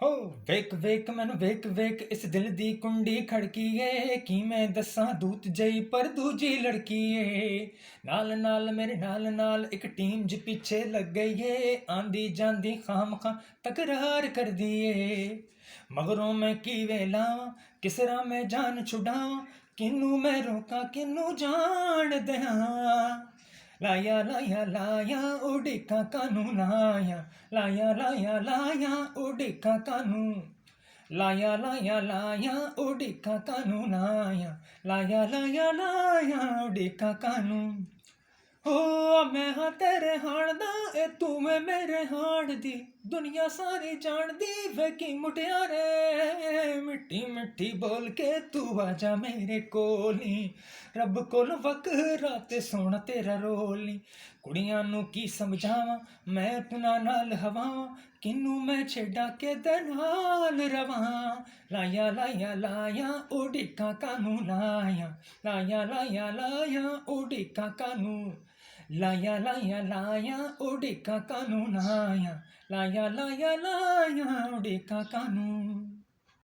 हो वेक वेक मैनू वेक वेक इस दिल दी कुंडी खड़की है कि मैं दसा दूत जई पर दूजी लड़की है नाल नाल मेरे नाल नाल एक टीम जी पीछे लग गई है आंदी जांदी खाम खा तकरार कर दिए मगरों मैं की वेला किसरा मैं जान छुड़ावा किनू मैं रोका किनू जान दया लाया लाया लाया उड़िका कानू लाया लाया लाया लाया उड़िका कानू लाया लाया लाया उड़िका कानू लाया लाया लाया लाया उड़िका कानू हो मैं हाँ तेरे हाण दा ए तू मैं मेरे हाण दी दुनिया सारी जान दी वे की मुटियारे मिट्टी मिट्टी बोल के तू आजा मेरे कोली रब कोल वकरा ते सोना तेरा रोली कुड़ियां नू की समझावां मैं अपना नाल हवावां किनू मैं छेड़ा के दे नाल रवां लाया लाया लाया उड़िका कानू लाया लाया लाया लाया उड़िका कानू लाया लाया लाया उड़िका कानू लाया लाया लाया लाया उड़िका कानू